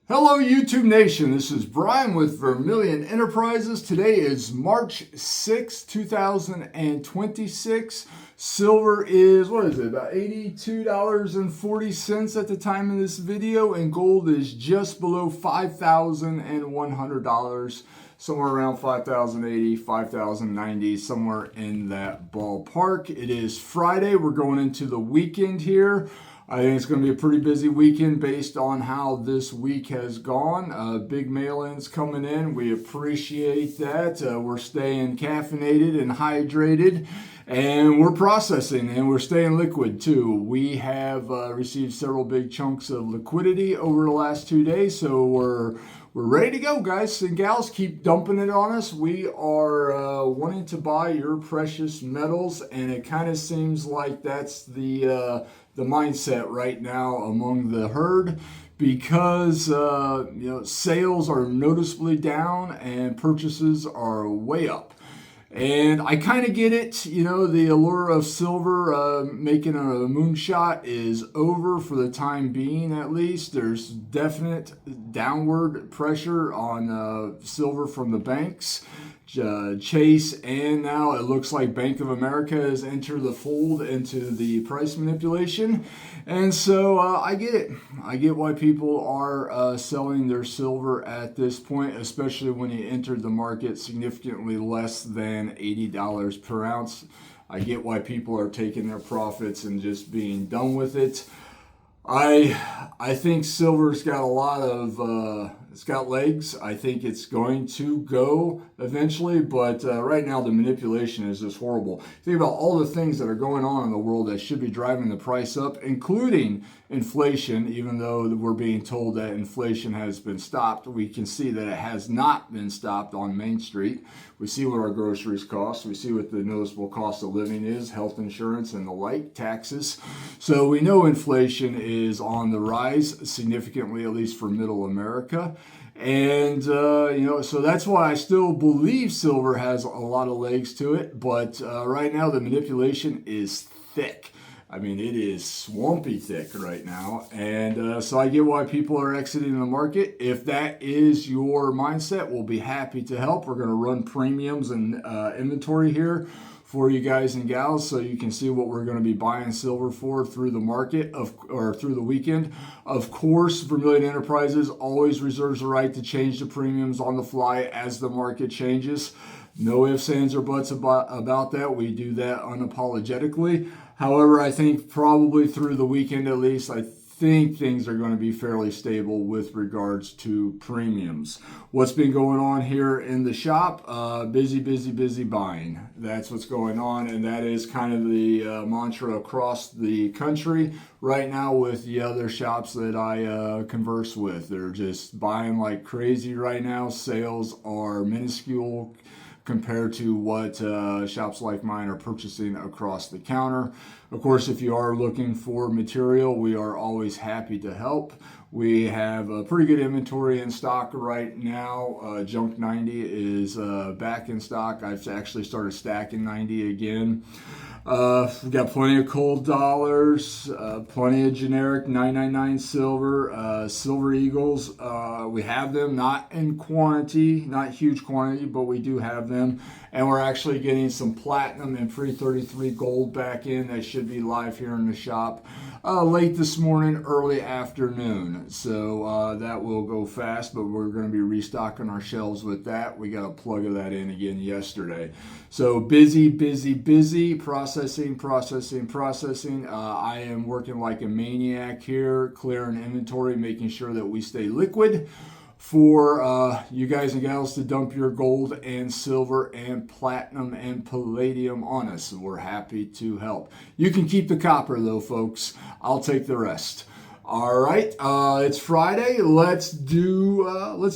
Hello YouTube Nation, this is Brian with Vermillion Enterprises. Today is March 6, 2026. Silver is, about $82.40 at the time of this video, and gold is just below $5,100, somewhere around $5,080, $5,090, somewhere in that ballpark. It is Friday, we're going into the weekend here. I think it's going to be a pretty busy weekend based on how this week has gone. Big mail-ins coming in. We appreciate that. We're staying caffeinated and hydrated, and we're processing, and we're staying liquid too. We have received several big chunks of liquidity over the last 2 days, so we're ready to go, guys and gals. Keep dumping it on us. We are wanting to buy your precious metals, and it kind of seems like that's the mindset right now among the herd, because sales are noticeably down and purchases are way up. And I kind of get it, the allure of silver making a moonshot is over for the time being, at least. There's definite downward pressure on silver from the banks. Chase, and now it looks like Bank of America has entered the fold into the price manipulation. And so I get it. I get why people are selling their silver at this point, especially when you entered the market significantly less than $80 per ounce. I get why people are taking their profits and just being done with it. I think silver's got a lot of, it's got legs. I think it's going to go eventually, but right now the manipulation is just horrible. Think about all the things that are going on in the world that should be driving the price up, including inflation. Even though we're being told that inflation has been stopped, we can see that it has not been stopped on Main Street. We see what our groceries cost. We see what the noticeable cost of living is, health insurance and the like, taxes. So we know inflation is on the rise significantly, at least for middle America. And, so that's why I still believe silver has a lot of legs to it. But right now the manipulation is thick. I mean, it is swampy thick right now. And so I get why people are exiting the market. If that is your mindset, we'll be happy to help. We're going to run premiums and inventory here for you guys and gals, so you can see what we're going to be buying silver for through the market or through the weekend. Of course, Vermillion Enterprises always reserves the right to change the premiums on the fly as the market changes. No ifs, ands, or buts about that. We do that unapologetically. However, I think probably through the weekend at least, I think things are going to be fairly stable with regards to premiums. What's been going on here in the shop? Busy buying. That's what's going on, and that is kind of the mantra across the country right now with the other shops that I converse with. They're just buying like crazy right now. Sales are minuscule compared to what shops like mine are purchasing across the counter. Of course, if you are looking for material, we are always happy to help. We have a pretty good inventory in stock right now. Junk 90 is back in stock. I've actually started stacking 90 again. We've got plenty of cold dollars, plenty of generic 999 silver, silver eagles. We have them, not in quantity, not huge quantity, but we do have them. And we're actually getting some platinum and pre-33 gold back in. That should be live here in the shop late this morning, early afternoon. So that will go fast, but we're going to be restocking our shelves with that. We got a plug of that in again yesterday. So busy processing. I am working like a maniac here, clearing inventory, making sure that we stay liquid for you guys and gals to dump your gold and silver and platinum and palladium on us. We're happy to help. You can keep the copper though, folks. I'll take the rest. All right, it's Friday. Let's do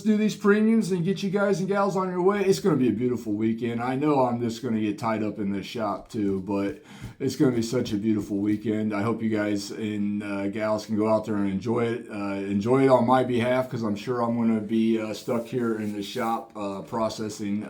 these premiums and get you guys and gals on your way. It's going to be a beautiful weekend. I know I'm just going to get tied up in this shop too, but it's going to be such a beautiful weekend. I hope you guys and gals can go out there and enjoy it. Enjoy it on my behalf, because I'm sure I'm going to be stuck here in the shop processing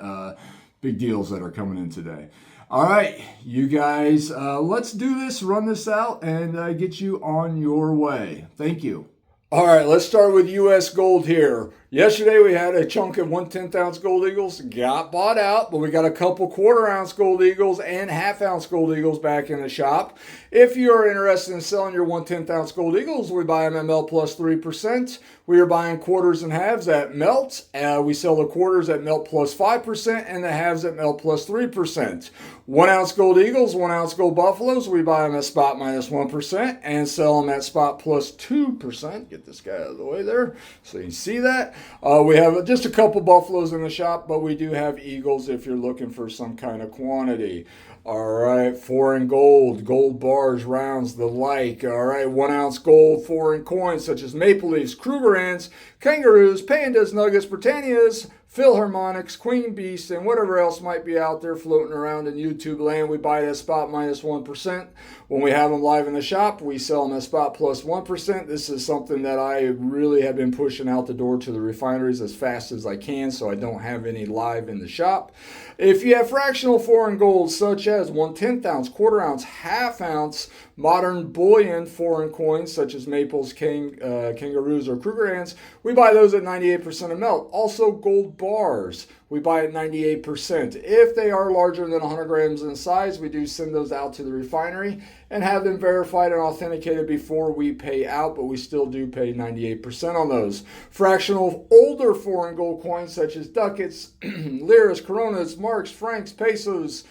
big deals that are coming in today. All right, you guys, let's do this, run this out, and get you on your way. Thank you. All right, let's start with U.S. gold here. Yesterday we had a chunk of 1/10 ounce gold eagles, got bought out, but we got a couple quarter ounce gold eagles and half ounce gold eagles back in the shop. If you are interested in selling your 1/10 ounce gold eagles, we buy them at melt plus 3%. We are buying quarters and halves at melt. We sell the quarters at melt plus 5% and the halves at melt plus 3%. 1 ounce gold eagles, 1 ounce gold buffaloes, we buy them at spot minus 1% and sell them at spot plus 2%. Get this guy out of the way there so you can see that. We have just a couple buffaloes in the shop, but we do have eagles if you're looking for some kind of quantity. All right, foreign gold, gold bars, rounds, the like. All right, 1 ounce gold, foreign coins such as maple leaves, Krugerrands, kangaroos, pandas, nuggets, Britannias, Philharmonics, Queen Beast, and whatever else might be out there floating around in YouTube land. We buy it at spot minus 1%. When we have them live in the shop, we sell them at spot plus 1%. This is something that I really have been pushing out the door to the refineries as fast as I can, so I don't have any live in the shop. If you have fractional foreign gold, such as 1/10 ounce, quarter ounce, half ounce, modern bullion foreign coins, such as maples, kangaroos, or Krugerrands, we buy those at 98% of melt. Also, gold bars, we buy at 98%. If they are larger than 100 grams in size, we do send those out to the refinery and have them verified and authenticated before we pay out, but we still do pay 98% on those. Fractional older foreign gold coins such as ducats, liras, coronas, marks, francs, pesos,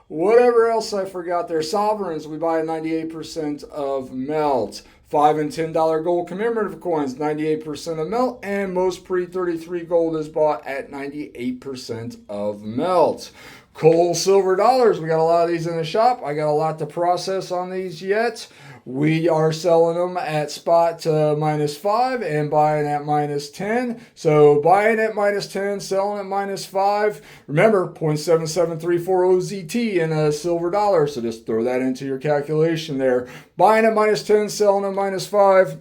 whatever else I forgot there, sovereigns, we buy at 98% of melt. $5 and $10 gold commemorative coins, 98% of melt, and most pre-33 gold is bought at 98% of melt. Coal, silver, dollars, we got a lot of these in the shop. I got a lot to process on these yet. We are selling them at spot minus 5 and buying at minus 10. So buying at minus 10, selling at minus 5. Remember, 0.7734 OZT in a silver dollar. So just throw that into your calculation there. Buying at minus 10, selling at minus 5.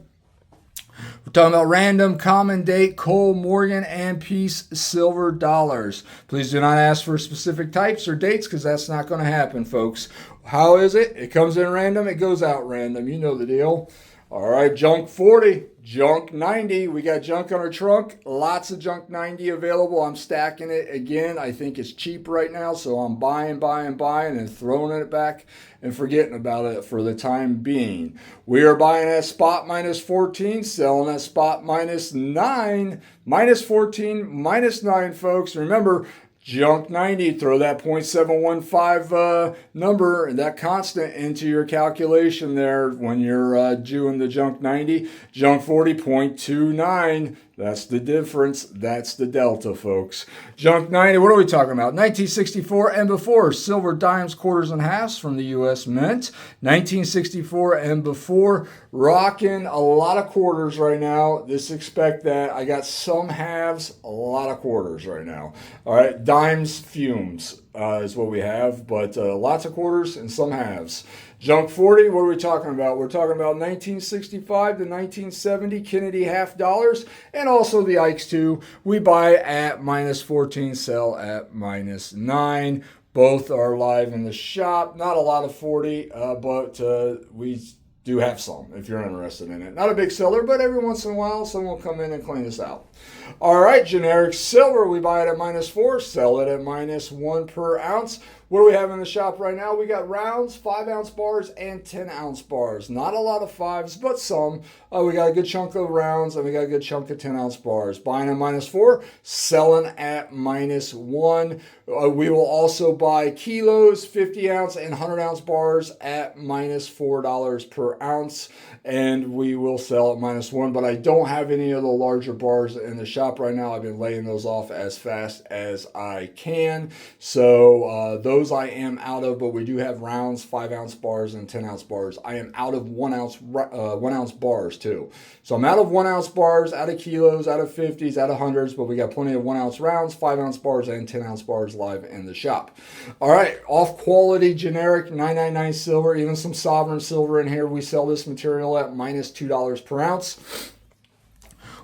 We're talking about random, common date, coal, Morgan, and Peace silver dollars. Please do not ask for specific types or dates because that's not going to happen, folks. How is it? It comes in random, it goes out random. You know the deal. All right, junk 40, junk 90. We got junk on our trunk. Lots of junk 90 available. I'm stacking it again. I think it's cheap right now, so I'm buying, and throwing it back and forgetting about it for the time being. We are buying at spot minus 14, selling at spot minus 9. Minus 14, minus 9, folks. Remember, junk 90, throw that 0.715 number, that constant into your calculation there when you're doing the junk 90. Junk 40, 0.29. That's the difference. That's the delta, folks. Junk 90, what are we talking about? 1964 and before. Silver dimes, quarters, and halves from the U.S. Mint. 1964 and before. Rocking a lot of quarters right now. Just expect that. I got some halves, a lot of quarters right now. All right, dimes, fumes is what we have, but lots of quarters and some halves. Junk 40, what are we talking about? We're talking about 1965 to 1970 Kennedy half dollars, and also the Ikes too. We buy at minus 14, sell at minus 9. Both are live in the shop. Not a lot of 40, but we do have some if you're interested in it. Not a big seller, but every once in a while someone will come in and clean us out. All right, generic silver, we buy it at minus 4, sell it at minus 1 per ounce. What do we have in the shop right now? We got rounds, 5-ounce bars, and 10-ounce bars. Not a lot of 5s, but some. We got a good chunk of rounds, and we got a good chunk of 10-ounce bars. Buying at minus 4, selling at minus 1. We will also buy kilos, 50-ounce, and 100-ounce bars at minus $4 per ounce, and we will sell at minus 1. But I don't have any of the larger bars in the shop right now. I've been laying those off as fast as I can. So those I am out of, but we do have rounds, 5-ounce bars, and 10-ounce bars. I am out of 1-ounce bars too. So I'm out of 1-ounce bars, out of kilos, out of 50s, out of 100s, but we got plenty of 1-ounce rounds, 5-ounce bars, and 10-ounce bars live in the shop. All right, off quality, generic, 999 silver, even some sovereign silver in here. We sell this material at minus $2 per ounce.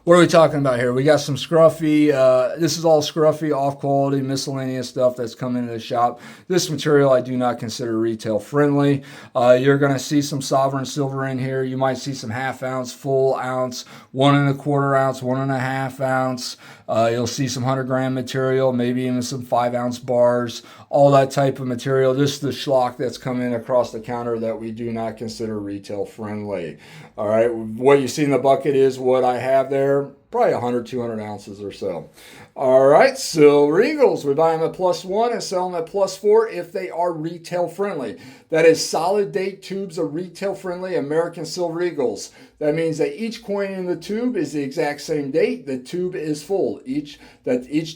What are we talking about here? We got some scruffy, this is all scruffy, off-quality, miscellaneous stuff that's come into the shop. This material I do not consider retail friendly. You're going to see some sovereign silver in here. You might see some half ounce, full ounce, 1¼ ounce, 1½ ounce. You'll see some 100-gram material, maybe even some 5-ounce bars, all that type of material. This is the schlock that's come in across the counter that we do not consider retail friendly. All right, what you see in the bucket is what I have there, probably 100, 200 ounces or so. All right, Silver Eagles, we buy them at +1 and sell them at +4 if they are retail friendly. That is solid date tubes of retail friendly American Silver Eagles. That means that each coin in the tube is the exact same date. The tube is full. Each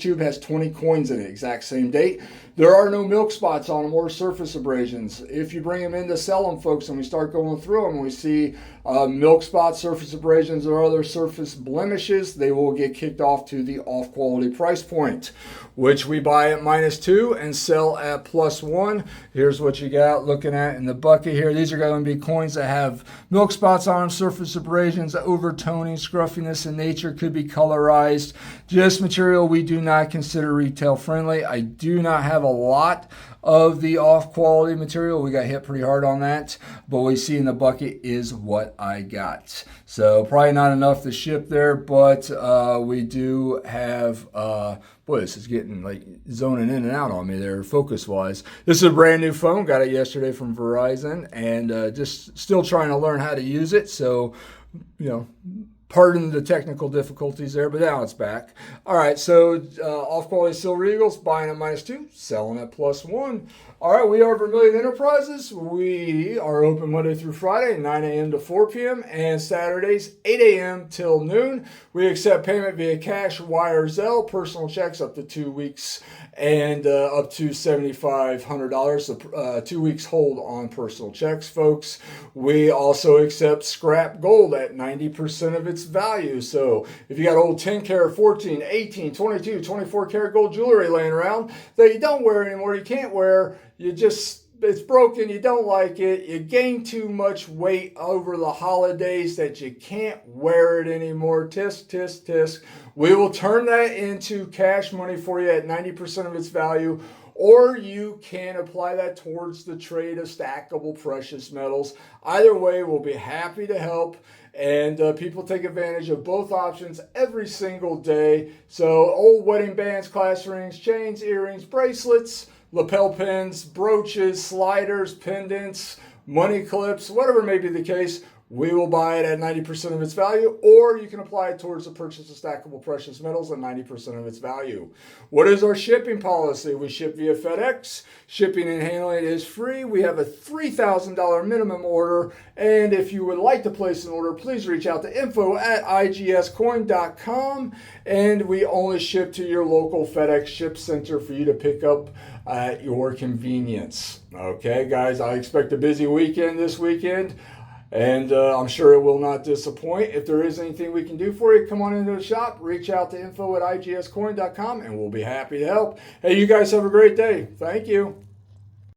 tube has 20 coins in it, exact same date. There are no milk spots on them or surface abrasions. If you bring them in to sell them, folks, and we start going through them, we see milk spots, surface abrasions, or other surface blemishes, they will get kicked off to the off-quality price point, which we buy at -2 and sell at +1. Here's what you got looking at in the bucket here. These are going to be coins that have milk spots on them, surface abrasions, overtoning, scruffiness in nature, could be colorized. Just material we do not consider retail friendly. I do not have a lot of the off-quality material. We got hit pretty hard on that, but what we see in the bucket is what I got. So probably not enough to ship there, but we do have, boy, this is getting like zoning in and out on me there focus-wise. This is a brand new phone, got it yesterday from Verizon, and just still trying to learn how to use it, so, you know, pardon the technical difficulties there, but now it's back. All right, so off-quality Silver Eagles, buying at -2, selling at +1. All right, we are Vermillion Enterprises. We are open Monday through Friday, 9 a.m. to 4 p.m., and Saturdays, 8 a.m. till noon. We accept payment via cash, wire, Zelle, personal checks up to 2 weeks, and up to $7,500. So 2 weeks hold on personal checks, folks. We also accept scrap gold at 90% of its value. So if you got old 10 karat, 14, 18, 22, 24 karat gold jewelry laying around that you don't wear anymore, you can't wear, it's broken, you don't like it, you gain too much weight over the holidays that you can't wear it anymore, tisk, tisk, tisk. We will turn that into cash money for you at 90% of its value, or you can apply that towards the trade of stackable precious metals. Either way, we'll be happy to help. And people take advantage of both options every single day. So old wedding bands, class rings, chains, earrings, bracelets, lapel pins, brooches, sliders, pendants, money clips, whatever may be the case, we will buy it at 90% of its value, or you can apply it towards the purchase of stackable precious metals at 90% of its value. What is our shipping policy? We ship via FedEx. Shipping and handling is free. We have a $3,000 minimum order, and if you would like to place an order, please reach out to info@igscoin.com, and we only ship to your local FedEx ship center for you to pick up at your convenience. Okay, guys, I expect a busy weekend this weekend. And I'm sure it will not disappoint. If there is anything we can do for you, come on into the shop, reach out to info@igscoin.com, and we'll be happy to help. Hey, you guys have a great day. Thank you.